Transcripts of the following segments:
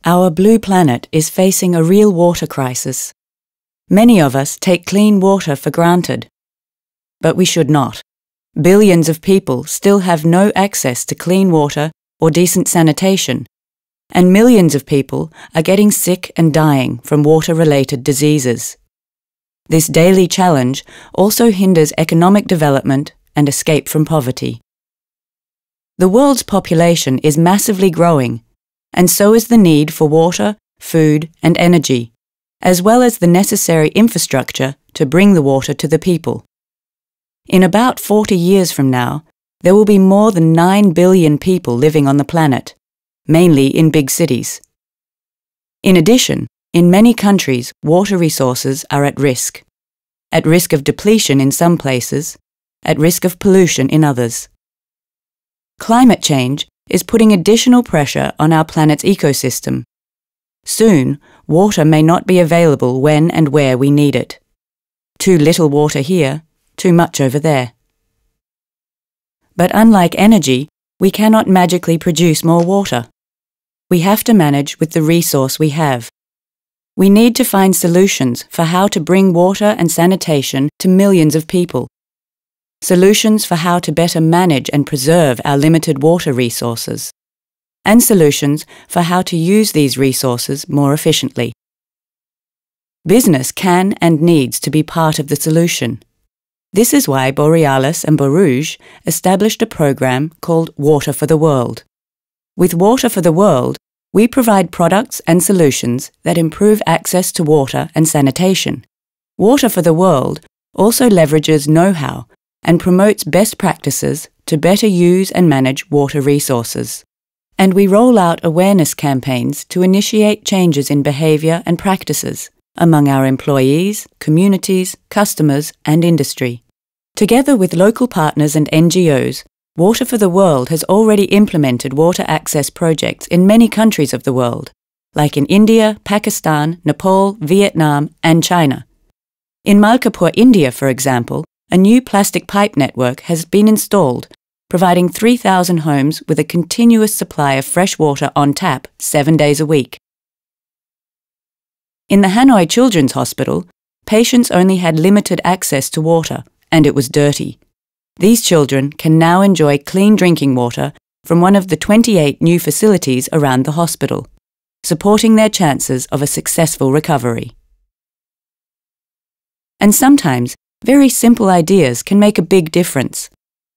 Our blue planet is facing a real water crisis. Many of us take clean water for granted. But we should not. Billions of people still have no access to clean water or decent sanitation, and millions of people are getting sick and dying from water-related diseases. This daily challenge also hinders economic development and escape from poverty. The world's population is massively growing, and so is the need for water, food, and energy, as well as the necessary infrastructure to bring the water to the people. In about 40 years from now, there will be more than 9 billion people living on the planet, mainly in big cities. In addition, in many countries, water resources are at risk of depletion in some places, at risk of pollution in others. Climate change is putting additional pressure on our planet's ecosystem. Soon, water may not be available when and where we need it. Too little water here, too much over there. But unlike energy, we cannot magically produce more water. We have to manage with the resource we have. We need to find solutions for how to bring water and sanitation to millions of people. Solutions for how to better manage and preserve our limited water resources, and solutions for how to use these resources more efficiently. Business can and needs to be part of the solution. This is why Borealis and Borouge established a program called Water for the World. With Water for the World, we provide products and solutions that improve access to water and sanitation. Water for the World also leverages know-how and promotes best practices to better use and manage water resources. And we roll out awareness campaigns to initiate changes in behaviour and practices among our employees, communities, customers and industry. Together with local partners and NGOs, Water for the World has already implemented water access projects in many countries of the world, like in India, Pakistan, Nepal, Vietnam and China. In Malkapur, India, for example, a new plastic pipe network has been installed, providing 3,000 homes with a continuous supply of fresh water on tap 7 days a week. In the Hanoi Children's Hospital, patients only had limited access to water, and it was dirty. These children can now enjoy clean drinking water from one of the 28 new facilities around the hospital, supporting their chances of a successful recovery. And sometimes, very simple ideas can make a big difference,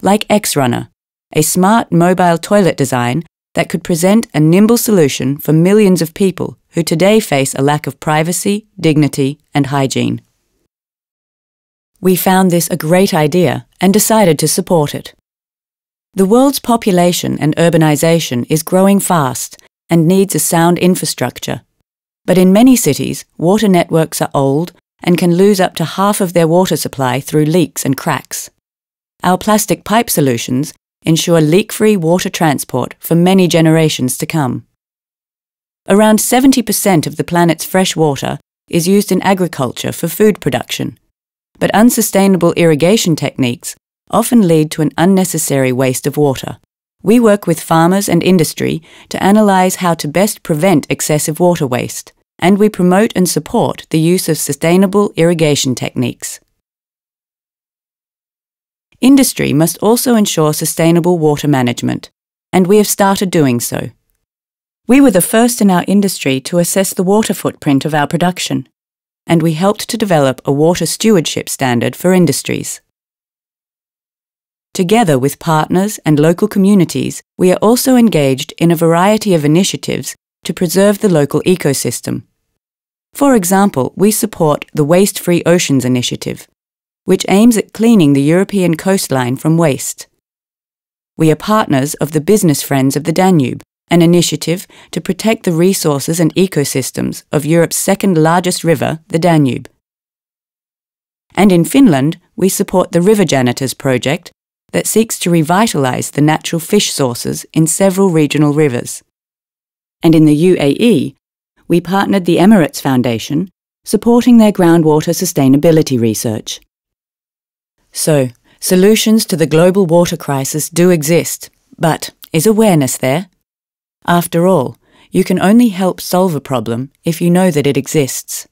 like X-Runner, a smart mobile toilet design that could present a nimble solution for millions of people who today face a lack of privacy, dignity, and hygiene. We found this a great idea and decided to support it. The world's population and urbanisation is growing fast and needs a sound infrastructure. But in many cities, water networks are old and can lose up to half of their water supply through leaks and cracks. Our plastic pipe solutions ensure leak-free water transport for many generations to come. Around 70% of the planet's fresh water is used in agriculture for food production, but unsustainable irrigation techniques often lead to an unnecessary waste of water. We work with farmers and industry to analyse how to best prevent excessive water waste, and we promote and support the use of sustainable irrigation techniques. Industry must also ensure sustainable water management, and we have started doing so. We were the first in our industry to assess the water footprint of our production, and we helped to develop a water stewardship standard for industries. Together with partners and local communities, we are also engaged in a variety of initiatives to preserve the local ecosystem. For example, we support the Waste-Free Oceans initiative, which aims at cleaning the European coastline from waste. We are partners of the Business Friends of the Danube, an initiative to protect the resources and ecosystems of Europe's second-largest river, the Danube. And in Finland, we support the River Janitors project that seeks to revitalise the natural fish sources in several regional rivers. And in the UAE, we partnered the Emirates Foundation, supporting their groundwater sustainability research. So, solutions to the global water crisis do exist, but is awareness there? After all, you can only help solve a problem if you know that it exists.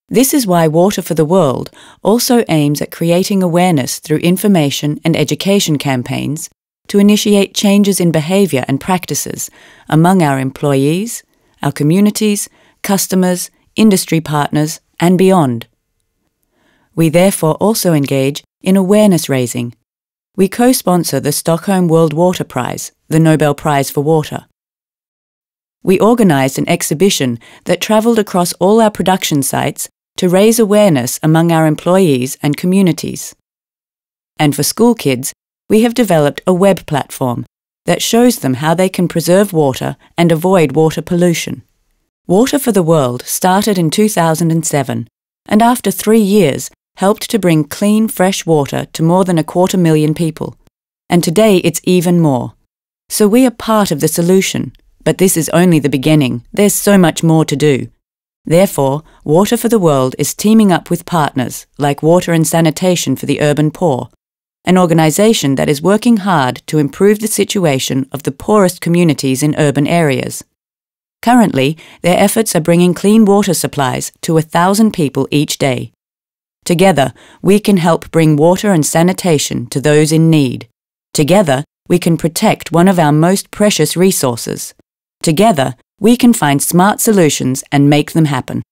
This is why Water for the World also aims at creating awareness through information and education campaigns to initiate changes in behaviour and practices among our employees, our communities, customers, industry partners, and beyond. We therefore also engage in awareness raising. We co-sponsor the Stockholm World Water Prize, the Nobel Prize for Water. We organised an exhibition that travelled across all our production sites to raise awareness among our employees and communities. And for school kids, we have developed a web platform that shows them how they can preserve water and avoid water pollution. Water for the World started in 2007, and after 3 years helped to bring clean, fresh water to more than 250,000 people. And today it's even more. So we are part of the solution, but this is only the beginning. There's so much more to do. Therefore, Water for the World is teaming up with partners like Water and Sanitation for the Urban Poor, an organisation that is working hard to improve the situation of the poorest communities in urban areas. Currently, their efforts are bringing clean water supplies to 1,000 people each day. Together, we can help bring water and sanitation to those in need. Together, we can protect one of our most precious resources. Together, we can find smart solutions and make them happen.